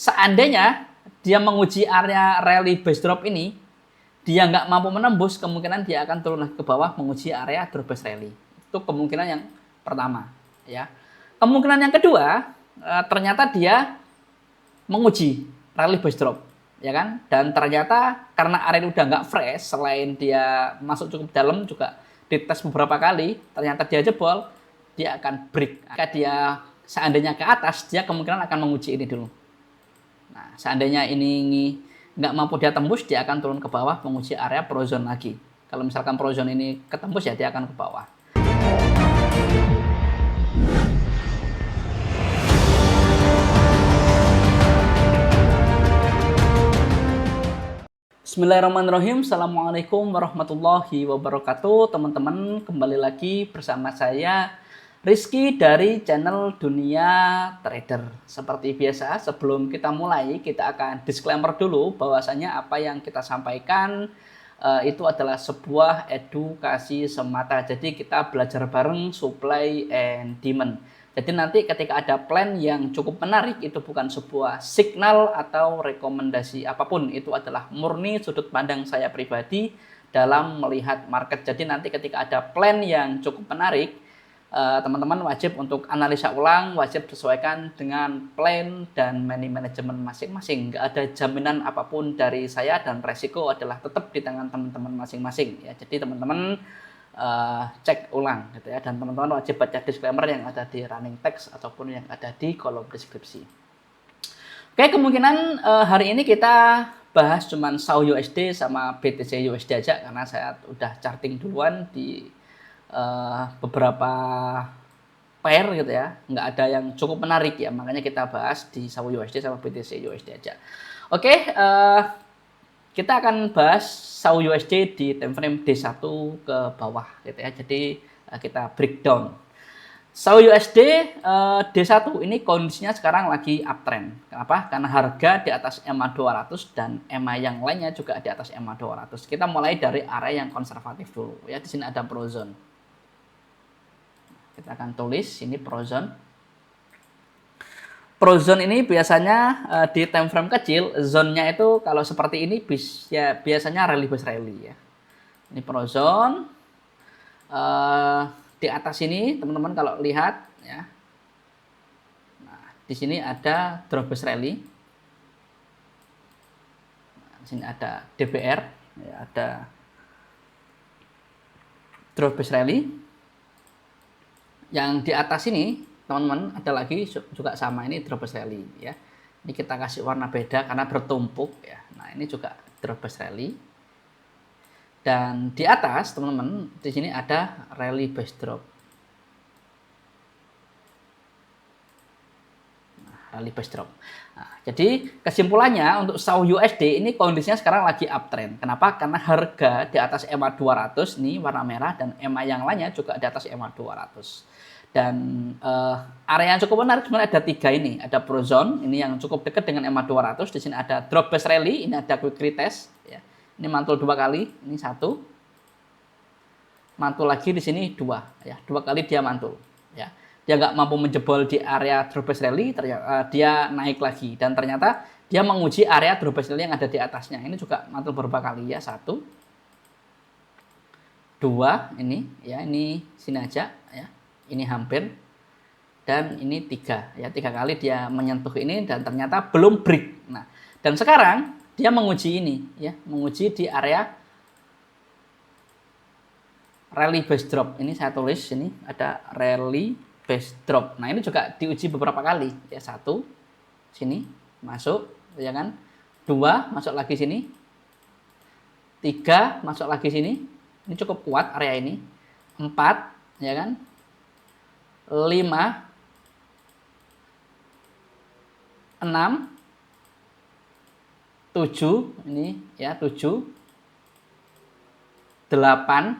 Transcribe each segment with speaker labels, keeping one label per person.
Speaker 1: seandainya dia menguji area rally base drop ini, dia nggak mampu menembus, kemungkinan dia akan turun lagi ke bawah menguji area drop base rally. Itu kemungkinan yang pertama, ya. Kemungkinan yang kedua, ternyata dia menguji rally base drop, ya kan? Dan ternyata karena area udah nggak fresh, selain dia masuk cukup dalam juga dites beberapa kali, ternyata dia jebol, dia akan break. Jika dia seandainya ke atas, dia kemungkinan akan menguji ini dulu. Nah, seandainya ini nggak mampu dia tembus, dia akan turun ke bawah menguji area prozone lagi. Kalau misalkan prozone ini ketembus, ya dia akan ke bawah. Bismillahirrahmanirrahim. Assalamualaikum warahmatullahi wabarakatuh. Teman-teman, kembali lagi bersama saya Rizky dari channel Dunia Trader. Seperti biasa, sebelum kita mulai, kita akan disclaimer dulu bahwasanya apa yang kita sampaikan itu adalah sebuah edukasi semata. Jadi kita belajar bareng supply and demand. Jadi nanti ketika ada plan yang cukup menarik, itu bukan sebuah signal atau rekomendasi apapun. Itu adalah murni sudut pandang saya pribadi dalam melihat market. Jadi nanti ketika ada plan yang cukup menarik, teman-teman wajib untuk analisa ulang, wajib sesuaikan dengan plan dan money management masing-masing. Nggak ada jaminan apapun dari saya dan resiko adalah tetap di tangan teman-teman masing-masing. Ya, jadi teman-teman cek ulang gitu ya, dan teman-teman wajib baca disclaimer yang ada di running text ataupun yang ada di kolom deskripsi. Oke, kemungkinan hari ini kita bahas cuman SAU USD sama BTC USD aja karena saya udah charting duluan di beberapa pair gitu ya, nggak ada yang cukup menarik ya, makanya kita bahas di SAU USD sama BTC USD aja. Oke, kita akan bahas SAU USD di time frame D1 ke bawah gitu ya. Jadi kita breakdown. SAU USD D1 ini kondisinya sekarang lagi uptrend. Kenapa? Karena harga di atas EMA 200 dan EMA yang lainnya juga di atas EMA 200. Kita mulai dari area yang konservatif dulu ya. Di sini ada prozone. Kita akan tulis ini prozone. Prozone ini biasanya di time frame kecil, zone-nya itu kalau seperti ini biasanya rally base rally ya. Ini prozone. Di atas ini teman-teman kalau lihat ya. Nah, di sini ada drop base rally. Nah, di sini ada DBR, ya, ada drop base rally. Yang di atas ini teman-teman ada lagi juga sama, ini drop base rally ya. Ini kita kasih warna beda karena bertumpuk ya. Nah, ini juga drop base rally. Dan di atas teman-teman di sini ada rally base drop. Nah, rally base drop. Nah, jadi kesimpulannya untuk SAU USD ini kondisinya sekarang lagi uptrend. Kenapa? Karena harga di atas EMA 200 nih warna merah, dan EMA yang lainnya juga di atas EMA 200. Dan area yang cukup menarik sebenarnya ada tiga ini. Ada prozone ini yang cukup dekat dengan EMA 200. Di sini ada drop base rally, ini ada quick retest ya. Ini mantul dua kali, ini satu. Mantul lagi di sini dua ya. Dua kali dia mantul ya. Dia nggak mampu menjebol di area drop base rally, ternyata dia naik lagi, dan ternyata dia menguji area drop base rally yang ada di atasnya. Ini juga mantul beberapa kali ya. Satu, dua, ini ya, ini sini aja ya. Ini hampir, dan ini tiga ya, tiga kali dia menyentuh ini dan ternyata belum break. Nah, dan sekarang dia menguji ini ya, menguji di area rally base drop. Ini saya tulis sini ada rally base drop. Nah, ini juga diuji beberapa kali ya. Satu sini masuk ya kan, dua masuk lagi sini, tiga masuk lagi sini, ini cukup kuat area ini, empat ya kan, 5, 6, 7, ini ya 7, 8,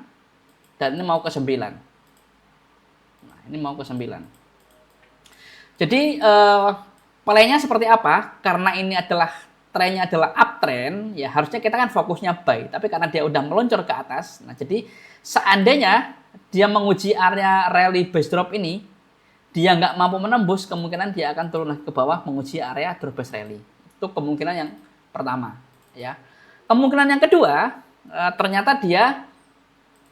Speaker 1: dan ini mau ke 9. Nah, ini mau ke 9. Jadi playnya seperti apa? Karena ini adalah trennya adalah uptrend, ya harusnya kita kan fokusnya buy. Tapi karena dia udah meluncur ke atas, nah jadi seandainya dia menguji area rally base drop ini, dia nggak mampu menembus, kemungkinan dia akan turun lagi ke bawah menguji area drawback rally. Itu kemungkinan yang pertama, ya. Kemungkinan yang kedua, ternyata dia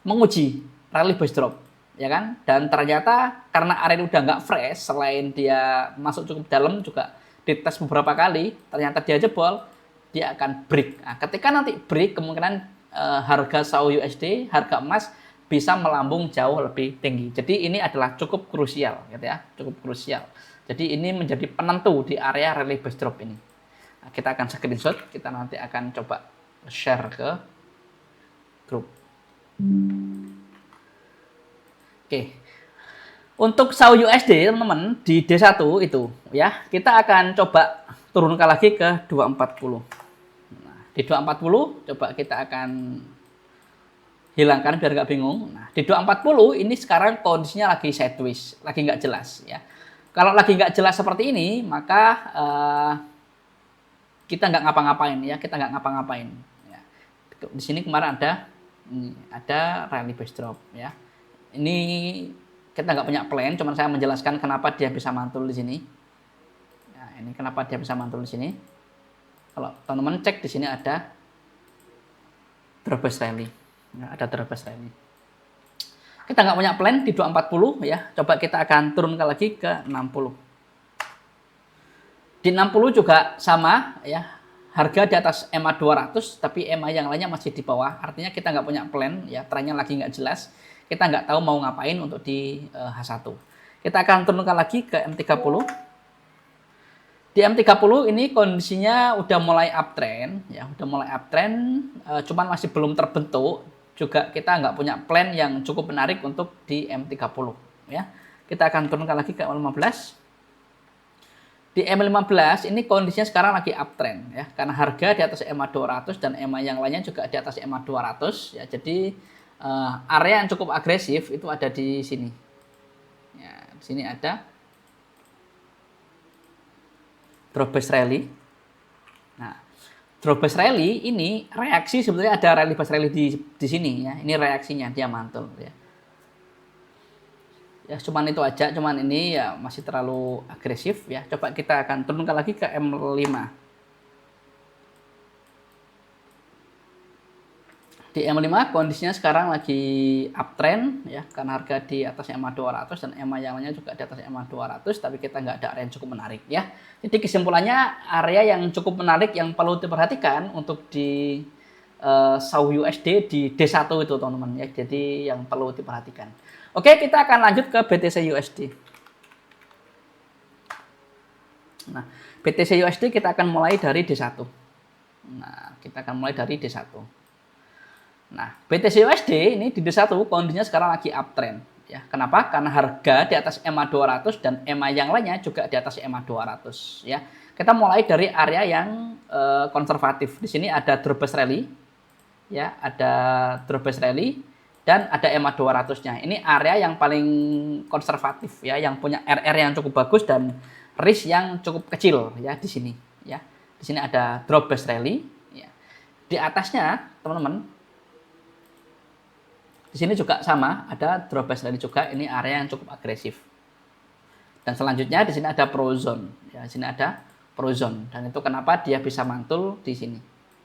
Speaker 1: menguji rally base drop, ya kan? Dan ternyata karena area udah nggak fresh, selain dia masuk cukup dalam juga dites beberapa kali, ternyata dia jebol, dia akan break. Nah, ketika nanti break, kemungkinan harga SAU USD, harga emas bisa melambung jauh lebih tinggi. Jadi ini adalah cukup krusial, gitu ya, cukup krusial. Jadi ini menjadi penentu di area rally base drop ini. Nah, kita akan screenshot, kita nanti akan coba share ke grup. Oke. Untuk SAU USD teman-teman di D1 itu ya, kita akan coba turunkan lagi ke 240. Nah, di 240 coba kita akan hilangkan biar nggak bingung. Nah, di 240 ini sekarang kondisinya lagi sideways, lagi nggak jelas ya. Kalau lagi nggak jelas seperti ini, maka kita nggak ngapa-ngapain ya, kita nggak ngapa-ngapain. Ya. Di sini kemarin ada rally base drop ya. Ini kita nggak punya plan, cuman saya menjelaskan kenapa dia bisa mantul di sini. Nah, ini kenapa dia bisa mantul di sini. Kalau teman-teman cek di sini ada drawback rally. Nah, ada drawback rally. Kita nggak punya plan di 240 ya. Coba kita akan turunkan lagi ke 60. Di 60 juga sama ya. Harga di atas EMA 200 tapi EMA yang lainnya masih di bawah. Artinya kita nggak punya plan ya, trennya lagi nggak jelas. Kita nggak tahu mau ngapain untuk di H1. Kita akan turunkan lagi ke M30. Di M30 ini kondisinya udah mulai uptrend ya, udah mulai uptrend, cuman masih belum terbentuk. Juga kita nggak punya plan yang cukup menarik untuk di M30 ya. Kita akan turunkan lagi ke M15. Di M15 ini kondisinya sekarang lagi uptrend ya, karena harga di atas EMA 200 dan EMA yang lainnya juga di atas EMA 200 ya. Jadi area yang cukup agresif itu ada di sini. Ya, di sini ada drawback rally. Nah, drawback rally ini reaksi sebetulnya ada rally base rally di sini ya. Ini reaksinya dia mantul ya. Ya cuman itu aja, cuman ini ya masih terlalu agresif ya. Coba kita akan turunkan lagi ke M5. Di M5 kondisinya sekarang lagi uptrend ya, karena harga di atas EMA 200 dan EMA yang lainnya juga di atas EMA 200, tapi kita nggak ada area yang cukup menarik ya. Jadi kesimpulannya area yang cukup menarik yang perlu diperhatikan untuk di SAU USD di D1 itu teman-teman ya. Jadi yang perlu diperhatikan. Oke, kita akan lanjut ke BTC USD. Nah, BTC USD kita akan mulai dari D1. Nah, kita akan mulai dari D1. Nah, BTC USD ini di D1 kondisinya sekarang lagi uptrend ya. Kenapa? Karena harga di atas EMA 200 dan EMA yang lainnya juga di atas EMA 200 ya. Kita mulai dari area yang konservatif. Di sini ada drawback rally ya, ada drawback rally dan ada EMA 200-nya. Ini area yang paling konservatif ya, yang punya RR yang cukup bagus dan risk yang cukup kecil ya di sini ya. Di sini ada drawback rally ya. Di atasnya, teman-teman, di sini juga sama, ada drawback rally juga. Ini area yang cukup agresif. Dan selanjutnya di sini ada pro zone. Ya, di sini ada pro zone. Dan itu kenapa dia bisa mantul di sini.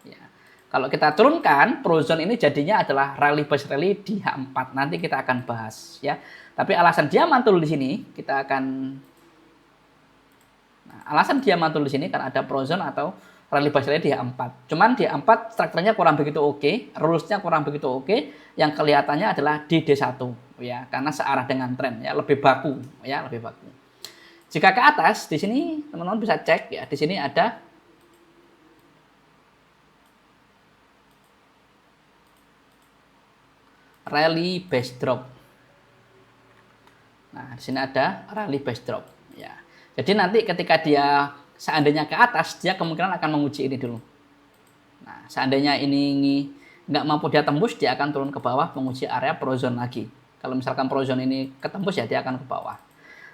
Speaker 1: Ya. Kalau kita turunkan, pro zone ini jadinya adalah rally base rally di H4. Nanti kita akan bahas ya. Tapi alasan dia mantul di sini, kita akan alasan dia mantul di sini karena ada pro zone atau rally base rally di H4. Cuman di H4 strukturnya kurang begitu oke, rulesnya kurang begitu oke. Yang kelihatannya adalah di D1 ya, karena searah dengan tren ya, lebih baku ya, lebih baku. Jika ke atas di sini teman-teman bisa cek ya, di sini ada rally base drop. Nah, di sini ada rally base drop ya. Jadi nanti ketika dia seandainya ke atas, dia kemungkinan akan menguji ini dulu. Nah, seandainya ini nggak mampu dia tembus, dia akan turun ke bawah menguji area pro zone lagi. Kalau misalkan pro zone ini ketembus ya dia akan ke bawah.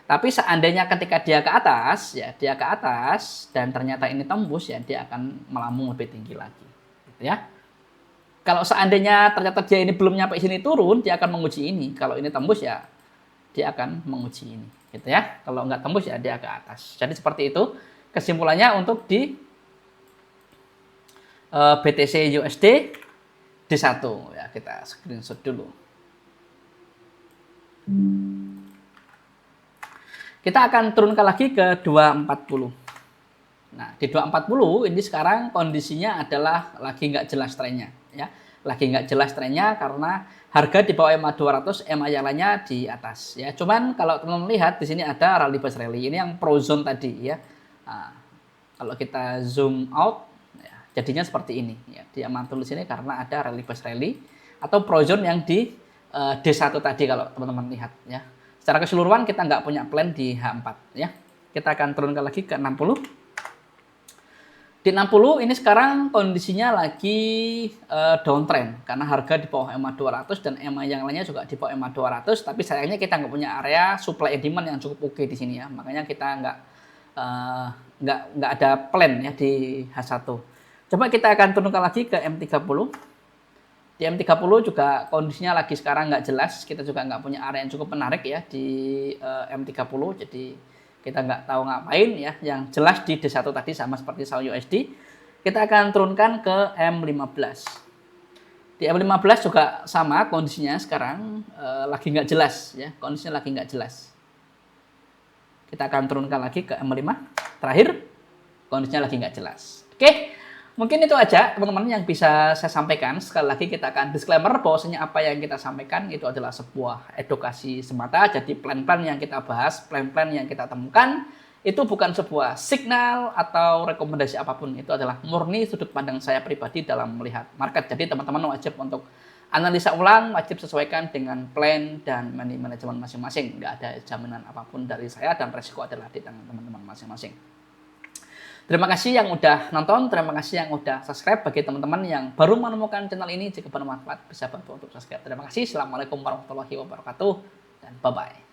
Speaker 1: Tapi seandainya ketika dia ke atas, ya dia ke atas dan ternyata ini tembus, ya dia akan melambung lebih tinggi lagi. Gitu ya. Kalau seandainya ternyata dia ini belum nyampe sini turun, dia akan menguji ini. Kalau ini tembus ya dia akan menguji ini, gitu ya. Kalau nggak tembus ya dia ke atas. Jadi seperti itu kesimpulannya untuk di BTC USD D1 ya, kita screenshot dulu. Kita akan turunkan lagi ke 240. Nah, di 240 ini sekarang kondisinya adalah lagi nggak jelas trennya ya. Lagi nggak jelas trennya karena harga di bawah EMA 200, EMA yang lainnya di atas ya. Cuman kalau teman-teman lihat di sini ada rally bus rally. Ini yang pro zone tadi ya. Nah, kalau kita zoom out ya, jadinya seperti ini ya. Dia mantul di sini karena ada rally bus rally atau pro zone yang di D1 tadi kalau teman-teman lihat ya. Secara keseluruhan kita nggak punya plan di H4 ya. Kita akan turunkan lagi ke 60. Di 60 ini sekarang kondisinya lagi downtrend karena harga di bawah EMA 200 dan EMA yang lainnya juga di bawah EMA 200, tapi sayangnya kita nggak punya area supply and demand yang cukup oke di sini ya. Makanya kita nggak ada plan ya di H1. Coba kita akan turunkan lagi ke M30. Di M30 juga kondisinya lagi sekarang nggak jelas. Kita juga nggak punya area yang cukup menarik ya di M30. Jadi kita nggak tahu ngapain ya. Yang jelas di D1 tadi sama seperti SAL USD. Kita akan turunkan ke M15. Di M15 juga sama kondisinya sekarang lagi nggak jelas ya. Kondisinya lagi nggak jelas. Kita akan turunkan lagi ke M5. Terakhir, kondisinya lagi nggak jelas. Oke. Mungkin itu aja teman-teman yang bisa saya sampaikan. Sekali lagi kita akan disclaimer bahwasanya apa yang kita sampaikan itu adalah sebuah edukasi semata. Jadi plan-plan yang kita bahas, plan-plan yang kita temukan itu bukan sebuah signal atau rekomendasi apapun. Itu adalah murni sudut pandang saya pribadi dalam melihat market. Jadi teman-teman wajib untuk analisa ulang, wajib sesuaikan dengan plan dan money management masing-masing. Nggak ada jaminan apapun dari saya dan resiko adalah di tangan teman-teman masing-masing. Terima kasih yang udah nonton, terima kasih yang udah subscribe. Bagi teman-teman yang baru menemukan channel ini, jika bermanfaat bisa bantu untuk subscribe. Terima kasih. Assalamualaikum warahmatullahi wabarakatuh dan bye-bye.